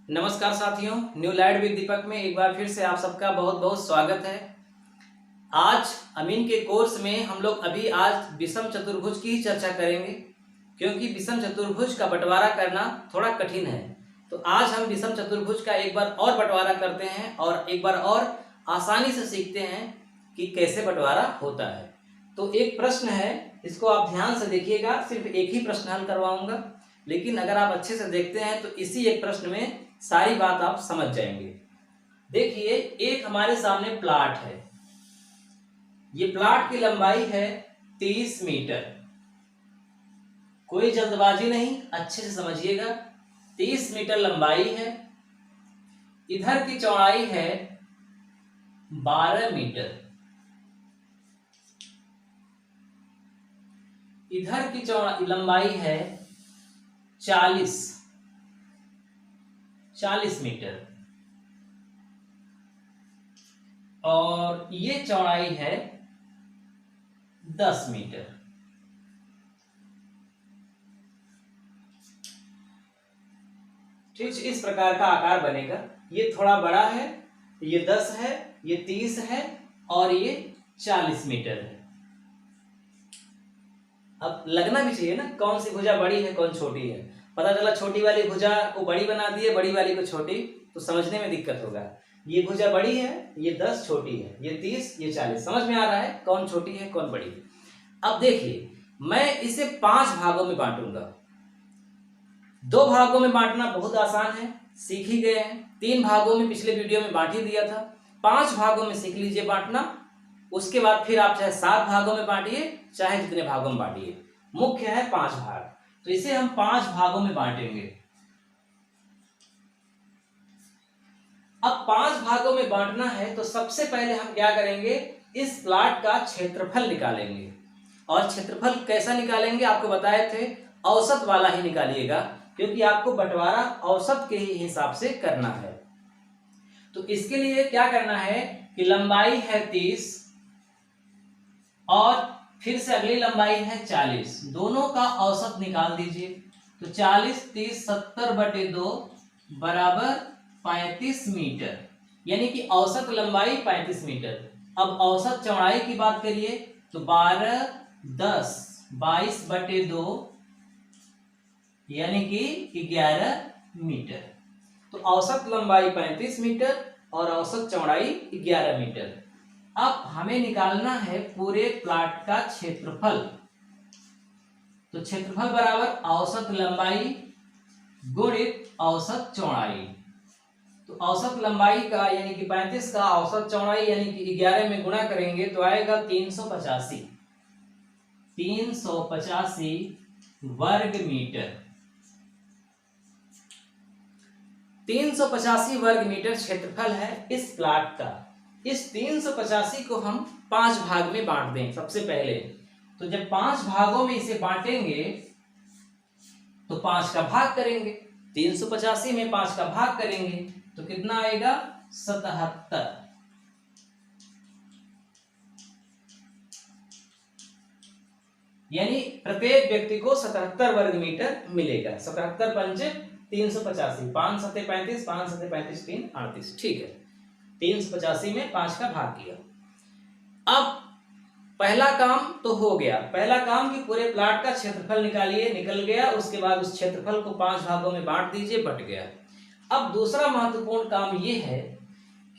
नमस्कार साथियों, new light with दीपक में एक बार फिर से आप सबका बहुत बहुत स्वागत है। आज अमीन के कोर्स में हम लोग आज विषम चतुर्भुज की ही चर्चा करेंगे, क्योंकि विषम चतुर्भुज का बंटवारा करना थोड़ा कठिन है। तो आज हम विषम चतुर्भुज का एक बार और बंटवारा करते हैं और एक बार और आसानी से सीखते हैं कि कैसे बंटवारा होता है। तो एक प्रश्न है, इसको आप ध्यान से देखिएगा। सिर्फ एक ही प्रश्न हल करवाऊंगा, लेकिन अगर आप अच्छे से देखते हैं तो इसी एक प्रश्न में सारी बात आप समझ जाएंगे। देखिए, एक हमारे सामने प्लाट है। ये प्लाट की लंबाई है 30 मीटर। कोई जल्दबाजी नहीं, अच्छे से समझिएगा। 30 मीटर लंबाई है। इधर की चौड़ाई है 12 मीटर। इधर की लंबाई है 40 मीटर और ये चौड़ाई है 10 मीटर। ठीक, इस प्रकार का आकार बनेगा। ये थोड़ा बड़ा है, ये 10 है, ये 30 है और ये 40 मीटर है। अब लगना भी चाहिए ना, कौन सी भुजा बड़ी है कौन छोटी है। पता चला छोटी वाली भुजा को बड़ी बना दिए, बड़ी वाली को छोटी, तो समझने में दिक्कत होगा। ये भुजा बड़ी है, ये 10 छोटी है, ये 30, ये 40। समझ में आ रहा है कौन छोटी है कौन बड़ी है। अब देखिए, मैं इसे 5 भागों में बांटूंगा। 2 भागों में बांटना बहुत आसान है, सीख ही गए हैं। 3 भागों में पिछले वीडियो में बांट ही दिया था। 5 भागों में सीख लीजिए बांटना। उसके बाद फिर आप चाहे 7 भागों में बांटिए, चाहे जितने भागों में बांटिए। मुख्य है 5 भाग, तो इसे हम 5 भागों में बांटेंगे। अब 5 भागों में बांटना है तो सबसे पहले हम क्या करेंगे, इस प्लाट का क्षेत्रफल निकालेंगे। और क्षेत्रफल कैसा निकालेंगे आपको बताए थे, औसत वाला ही निकालिएगा, क्योंकि आपको बंटवारा औसत के ही हिसाब से करना है। तो इसके लिए क्या करना है कि लंबाई है 30 और फिर से अगली लंबाई है 40, दोनों का औसत निकाल दीजिए। तो 40, 30, 70/2 बराबर 35 मीटर, यानी कि औसत लंबाई 35 मीटर। अब औसत चौड़ाई की बात करिए तो 12, 10, 22/2 यानी कि 11 मीटर। तो औसत लंबाई 35 मीटर और औसत चौड़ाई 11 मीटर। अब हमें निकालना है पूरे प्लाट का क्षेत्रफल। तो क्षेत्रफल बराबर औसत लंबाई गुणित औसत चौड़ाई। तो औसत लंबाई का यानी कि 35 का औसत चौड़ाई यानी कि 11 में गुणा करेंगे तो आएगा 385 वर्ग मीटर। 385 वर्ग मीटर क्षेत्रफल है इस प्लाट का। इस 385 को हम 5 भाग में बांट दें सबसे पहले। तो जब 5 भागों में इसे बांटेंगे तो 5 का भाग करेंगे। 385 में 5 का भाग करेंगे तो कितना आएगा, 77। यानी प्रत्येक व्यक्ति को 77 वर्ग मीटर मिलेगा। 77 पंचे 385, 5 सत्ते 35, 5 सत्ते 35, 3 38। ठीक है, 385 में 5 का भाग किया। अब पहला काम तो हो गया। पहला काम कि पूरे प्लाट का क्षेत्रफल निकालिए, निकल गया। उसके बाद उस क्षेत्रफल को 5 भागों में बांट दीजिए, बट गया। अब दूसरा महत्वपूर्ण काम ये है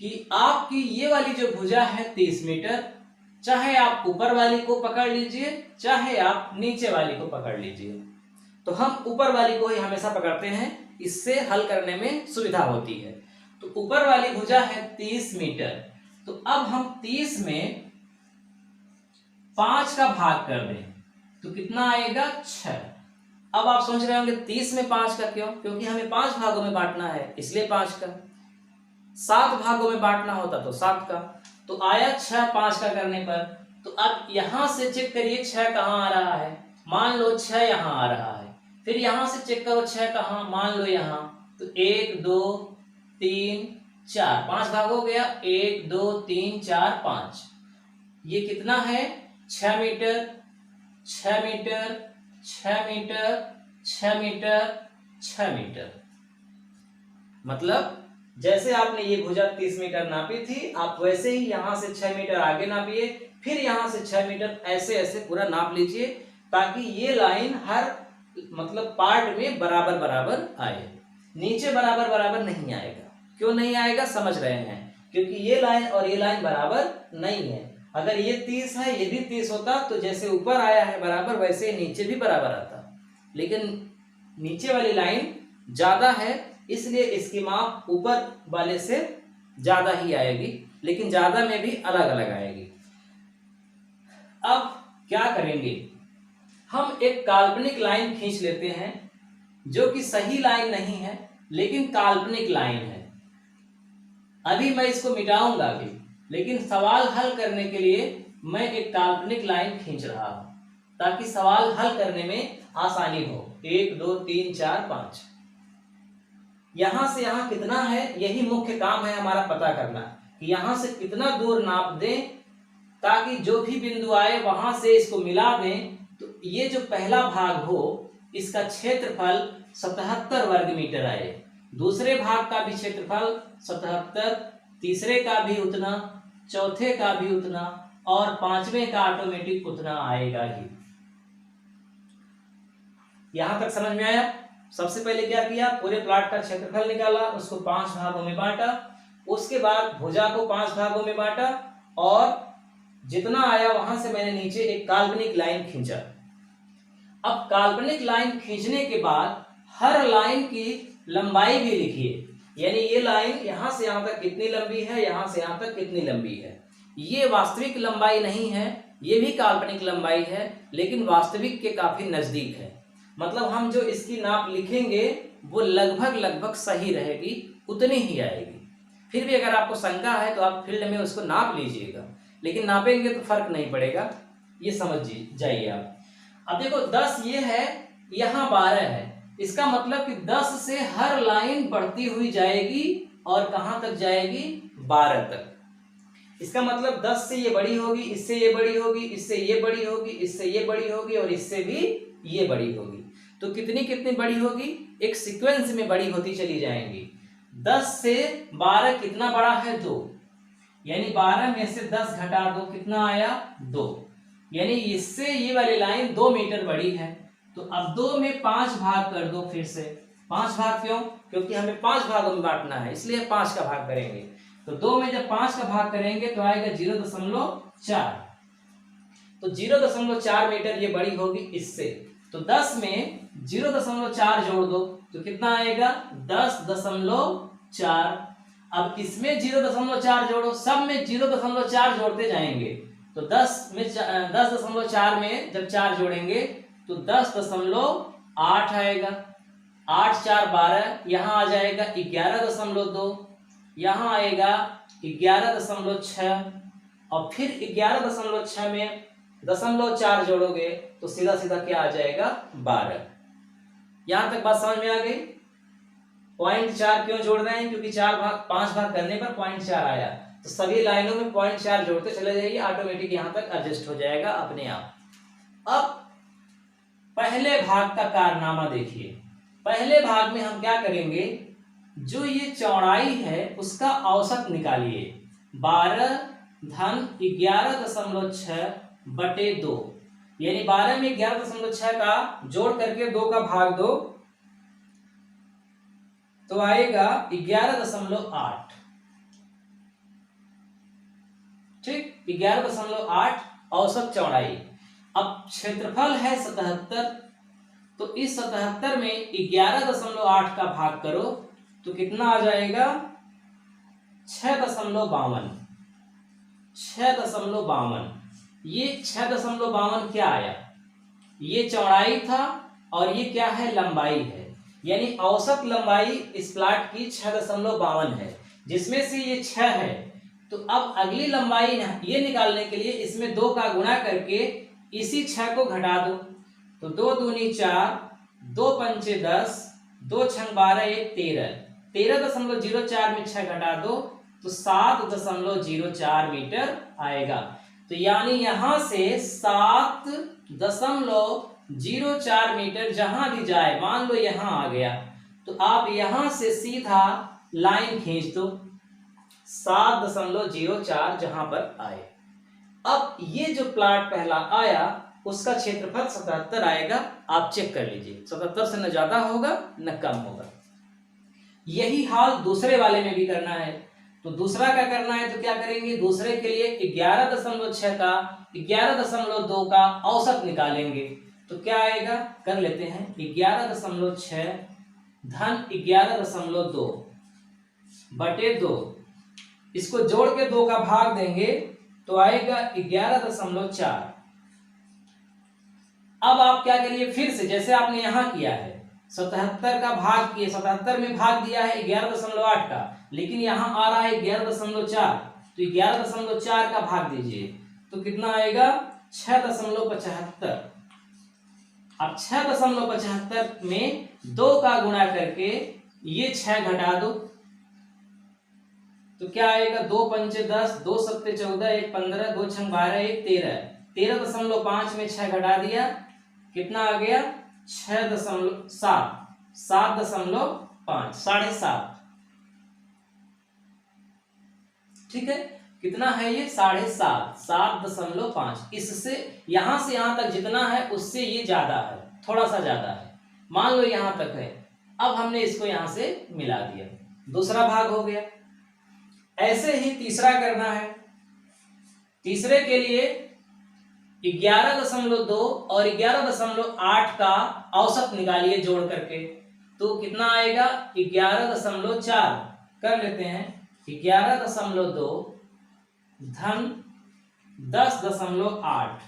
कि आपकी ये वाली जो भुजा है 30 मीटर, चाहे आप ऊपर वाली को पकड़ लीजिए चाहे आप नीचे वाली को पकड़ लीजिए। तो हम ऊपर वाली को ही हमेशा पकड़ते हैं, इससे हल करने में सुविधा होती है। तो ऊपर वाली भुजा है 30 मीटर। तो अब हम 30 में 5 का भाग कर दें तो कितना आएगा, 6। अब आप सोच रहे होंगे 30 में 5 का क्यों, क्योंकि हमें 5 भागों में बांटना है इसलिए 5 का। 7 भागों में बांटना होता तो 7 का। तो आया 6 5 का करने पर। तो अब यहां से चेक करिए 6 कहां आ रहा है। मान लो 6 यहां आ रहा है, फिर यहां से चेक करो 6 कहां, मान लो यहां। तो 1 2 3 4, 5 भाग हो गया। 1 2 3 4 5। ये कितना है, 6 metre, 6 metre, 6 metre, 6 metre, 6 metre. मतलब जैसे आपने ये भुजा 30 मीटर नापी थी, आप वैसे ही यहाँ से 6 मीटर आगे नापिए, फिर यहाँ से 6 मीटर, ऐसे ऐसे पूरा नाप लीजिए, ताकि ये लाइन हर मतलब पार्ट में बराबर बराबर आए। नीचे बराबर बराबर नहीं आएगा। क्यों नहीं आएगा समझ रहे हैं? क्योंकि ये लाइन और ये लाइन बराबर नहीं है। अगर ये 30 है, ये भी 30 होता, तो जैसे ऊपर आया है बराबर, वैसे नीचे भी बराबर आता। लेकिन नीचे वाली लाइन ज्यादा है, इसलिए इसकी माप ऊपर वाले से ज्यादा ही आएगी, लेकिन ज्यादा में भी अलग अलग आएगी। अब क्या करेंगे, हम एक काल्पनिक लाइन खींच लेते हैं, जो कि सही लाइन नहीं है लेकिन काल्पनिक लाइन है। अभी मैं इसको मिटाऊंगा भी, लेकिन सवाल हल करने के लिए मैं एक काल्पनिक लाइन खींच रहा हूं, ताकि सवाल हल करने में आसानी हो। 1 2 3 4 5, यहां से यहां कितना है, यही मुख्य काम है हमारा पता करना कि यहां से कितना दूर नाप दें, ताकि जो भी बिंदु आए वहां से इसको मिला दें। तो ये जो पहला भाग हो, इसका क्षेत्रफल 77 वर्ग मीटर आए, दूसरे भाग का भी क्षेत्रफल 77, तीसरे का भी उतना, चौथे का भी उतना, और पांचवें का ऑटोमेटिक उतना आएगा ही। यहां तक समझ में आया? सबसे पहले क्या किया, पूरे प्लॉट का क्षेत्रफल निकाला, उसको 5 भागों में बांटा, उसके बाद भुजा को 5 भागों में बांटा, और जितना आया वहां से मैंने नीचे एक काल्पनिक लाइन खींचा। अब काल्पनिक लाइन खींचने के बाद हर लाइन की लंबाई भी लिखिए, यानी ये लाइन यहां से यहां तक कितनी लंबी है, यहां से यहां तक कितनी लंबी है। ये वास्तविक लंबाई नहीं है, ये भी काल्पनिक लंबाई है, लेकिन वास्तविक के काफी नजदीक है। मतलब हम जो इसकी नाप लिखेंगे वो लगभग लगभग सही रहेगी, उतनी ही आएगी। फिर भी अगर आपको शंका है तो आप फील्ड में उसको नाप लीजिएगा, लेकिन नापेंगे तो फर्क नहीं पड़ेगा, ये समझ जाइए आप। अब देखो 10 ये है, यहाँ 12 है, इसका मतलब कि 10 से हर लाइन बढ़ती हुई जाएगी, और कहां तक जाएगी, 12 तक। इसका मतलब 10 से ये बड़ी होगी, इससे ये बड़ी होगी, इससे ये बड़ी होगी, इससे ये बड़ी होगी, और इससे भी ये बड़ी होगी। तो कितनी कितनी बड़ी होगी, एक सीक्वेंस में बड़ी होती चली जाएंगी। 10 से 12 कितना बड़ा है, 2, यानी 12 में से 10 घटा दो, कितना आया, 2, यानी इससे ये वाली लाइन 2 मीटर बड़ी है। तो अब 2 में 5 भाग कर दो, फिर से 5 भाग, क्यों, क्योंकि हमें 5 भागों में बांटना है, इसलिए 5 का भाग करेंगे। तो 2 में जब 5 का भाग करेंगे तो आएगा 0.4, तो 0.4 मीटर ये बड़ी होगी इससे। तो 10 में 0.4 जोड़ दो तो कितना आएगा, 10.4। अब इसमें 0.4 जोड़ो, सब में 0.4 जोड़ते जाएंगे। तो 10.4 में जब 4 जोड़ेंगे तो 10.8 आएगा, 8 4 12, यहाँ आ जाएगा 11.2, यहाँ आएगा 11.6, और फिर 11.6 में 0.4 जोड़ोगे तो सीधा सीधा क्या आ जाएगा, 12। यहां तक बात समझ में आ गई? 0.4 क्यों जोड़ रहे हैं, क्योंकि 5 भाग करने पर 0.4 आया, तो सभी लाइनों में 0.4 जोड़ते चले जाइए, ऑटोमेटिक यहां तक एडजस्ट हो जाएगा अपने आप। अब पहले भाग का कारनामा देखिए। पहले भाग में हम क्या करेंगे, जो ये चौड़ाई है उसका औसत निकालिए, 12 धन 11.6 बटे 2, यानी 12 में 11.6 का जोड़ करके 2 का भाग दो तो आएगा 11.8, ठीक, 11.8 औसत चौड़ाई। अब क्षेत्रफल है 77, तो इस 77 में 11.8 का भाग करो तो कितना आ जाएगा, 6.52। 6.52, ये 6.52 क्या आया, ये चौड़ाई था और ये क्या है, लंबाई है, यानी औसत लंबाई इस प्लाट की 6.52 है, जिसमें से ये 6 है। तो अब अगली लंबाई ये निकालने के लिए इसमें 2 का गुणा करके इसी 6 को घटा दो, तो 2 दूनी 4, 2 पंचे 10, 2 छंग 12, 1 13, 13.04 में 6 घटा दो तो 7.04 मीटर आएगा। तो यानी यहां से 7.04 मीटर जहां भी जाए, मान लो यहां आ गया, तो आप यहां से सीधा लाइन खींच दो 7.04 जहां पर आए। अब ये जो प्लाट पहला आया उसका क्षेत्रफल 77 आएगा। आप चेक कर लीजिए 77 से न ज्यादा होगा न कम होगा। यही हाल दूसरे वाले में भी करना है। तो दूसरा क्या करना है, तो क्या करेंगे, दूसरे के लिए 11.6 का 11.2 का औसत निकालेंगे। तो क्या आएगा, कर लेते हैं 11.6 धन 11.2 बटे 2, इसको जोड़ के 2 का भाग देंगे तो आएगा 11.4। अब आप क्या करिए, फिर से जैसे आपने यहां किया है 77 का भाग किए, 77 में भाग दिया है 11.8 का, लेकिन यहां आ रहा है 11.4, तो 11.4 का भाग दीजिए तो कितना आएगा 6.75। अब 6.75 में 2 का गुणा करके ये 6 घटा दो तो क्या आएगा, 2 पंचे 10, 2 सत्ते 14, 1 15, 2 छंग 12, 1 13, 13.5 में 6 घटा दिया, कितना आ गया 6.7, 7.5, 7.5। ठीक है, कितना है ये 7.5, 7.5। इससे यहां से यहां तक जितना है उससे ये ज्यादा है, थोड़ा सा ज्यादा है। मान लो यहां तक है, अब हमने इसको यहां से मिला दिया, दूसरा भाग हो गया। ऐसे ही तीसरा करना है। तीसरे के लिए 11.2 और 11.8 का औसत निकालिए जोड़ करके, तो कितना आएगा 11.4। कर लेते हैं 11.2 धन 10.8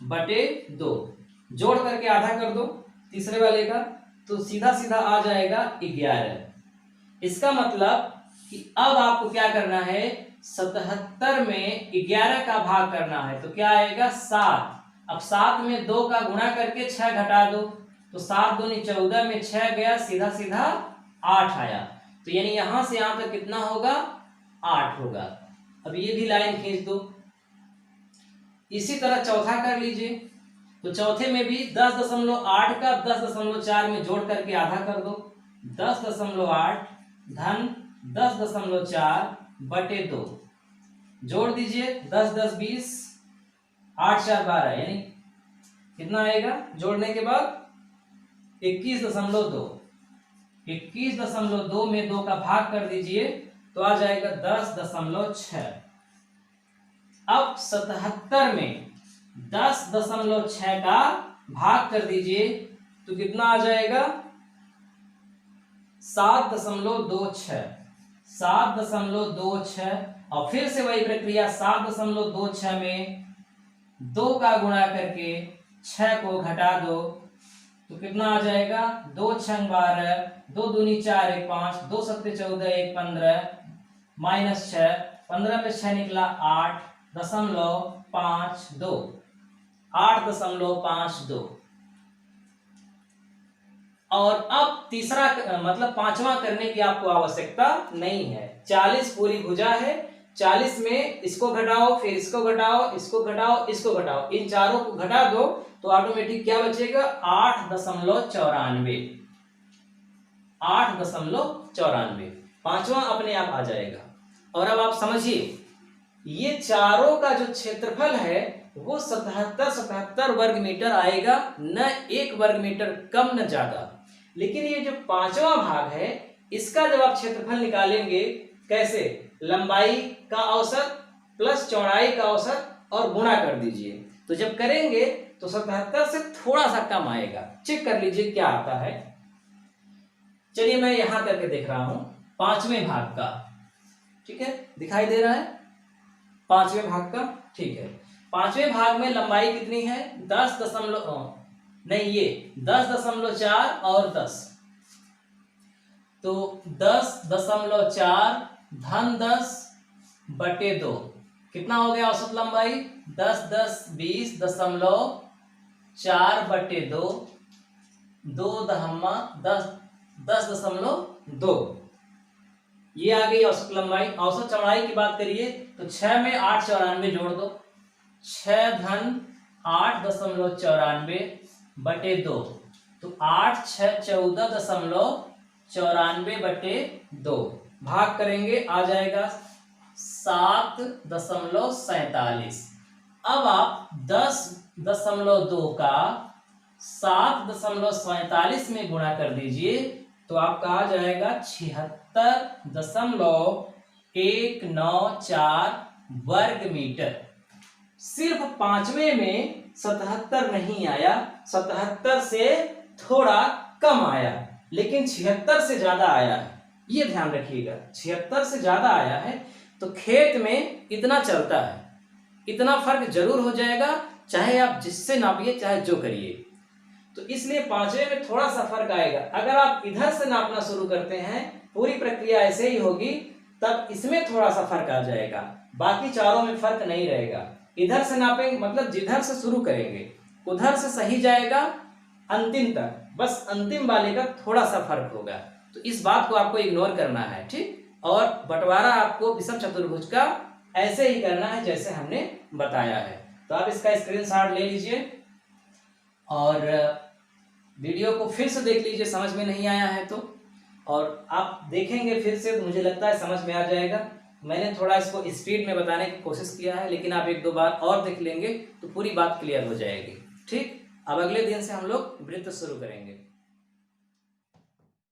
बटे 2, जोड़ करके आधा कर दो तीसरे वाले का, तो सीधा सीधा आ जाएगा 11। इसका मतलब कि अब आपको क्या करना है, 77 में 11 का भाग करना है, तो क्या आएगा 7। अब 7 में 2 का गुणा करके 6 घटा दो, तो 7 दूनी 14 में 6 गया, सीधा सीधा 8 आया। तो यानी यहां से यहां तक कितना होगा 8 होगा। अब ये भी लाइन खींच दो। इसी तरह चौथा कर लीजिए, तो चौथे में भी 10.8 का 10.4 में जोड़ करके आधा कर दो, 10.8 धन 10.4 बटे 2, जोड़ दीजिए 10 10 20, 8 4 12, यानी कितना आएगा जोड़ने के बाद 21.2। 21.2 में 2 का भाग कर दीजिए तो आ जाएगा 10.6। अब 77 में 10.6 का भाग कर दीजिए तो कितना आ जाएगा 7.26। 7.26 और फिर से वही प्रक्रिया 7.26 में 2 का गुणा करके 6 को घटा दो तो कितना आ जाएगा 2 छंग 12, 2 दूनी 4 1 5, 2 सत्ते 14 1 15 माइनस 6, 15 में 6 निकला 8.52, 8.52। और अब तीसरा मतलब पांचवा करने की आपको आवश्यकता नहीं है। 40 पूरी भुजा है, 40 में इसको घटाओ, फिर इसको घटाओ, इसको घटाओ, इसको घटाओ, इन चारों को घटा दो तो ऑटोमेटिक क्या बचेगा 8.94। 8.94 पांचवा अपने आप आ जाएगा। और अब आप समझिए ये चारों का जो क्षेत्रफल है वो 77 वर्ग मीटर आएगा, न 1 वर्ग मीटर कम न ज्यादा। लेकिन ये जो पांचवा भाग है इसका जब आप क्षेत्रफल निकालेंगे कैसे, लंबाई का औसत प्लस चौड़ाई का औसत और गुणा कर दीजिए, तो जब करेंगे तो 77 से थोड़ा सा कम आएगा। चेक कर लीजिए क्या आता है। चलिए मैं यहां करके देख रहा हूं पांचवें भाग का, ठीक है दिखाई दे रहा है पांचवें भाग का, ठीक है। पांचवें भाग में लंबाई कितनी है 10.4 और 10, तो 10.4 धन 10 बटे 2 कितना हो गया औसत लंबाई 10 10 20.4 बटे 2, 2 दहम्मा 10.2 ये आ गई औसत लंबाई। औसत चौड़ाई की बात करिए तो 6 में 8.94 जोड़ दो, 6 धन 8.94 बटे 2, तो 8 6 14.4 94/2 भाग करेंगे, आ जाएगा 7.47। अब आप 10.2 का 7.47 में गुणा कर दीजिए तो आपका आ जाएगा 76.194 वर्ग मीटर। सिर्फ पांचवें में 77 नहीं आया, 77 से थोड़ा कम आया, लेकिन 76 से ज्यादा आया है। ये ध्यान रखिएगा, 76 से ज्यादा आया है तो खेत में इतना चलता है, इतना फर्क जरूर हो जाएगा, चाहे आप जिससे नापिए चाहे जो करिए। तो इसलिए पांचवें में थोड़ा सा फर्क आएगा। अगर आप इधर से नापना शुरू करते हैं, पूरी प्रक्रिया ऐसे ही होगी, तब इसमें थोड़ा सा फर्क आ जाएगा, बाकी चारों में फर्क नहीं रहेगा। इधर से नापेंगे मतलब जिधर से शुरू करेंगे उधर से सही जाएगा अंतिम तक, बस अंतिम वाले का थोड़ा सा फर्क होगा। तो इस बात को आपको इग्नोर करना है, ठीक। और बंटवारा आपको विषम चतुर्भुज का ऐसे ही करना है जैसे हमने बताया है। तो आप इसका स्क्रीनशॉट ले लीजिए और वीडियो को फिर से देख लीजिए, समझ में नहीं आया है तो, और आप देखेंगे फिर से तो मुझे लगता है समझ में आ जाएगा। मैंने थोड़ा इसको स्पीड में बताने की कोशिश किया है, लेकिन आप एक दो बार और देख लेंगे तो पूरी बात क्लियर हो जाएगी, ठीक। अब अगले दिन से हम लोग वृत्त शुरू करेंगे।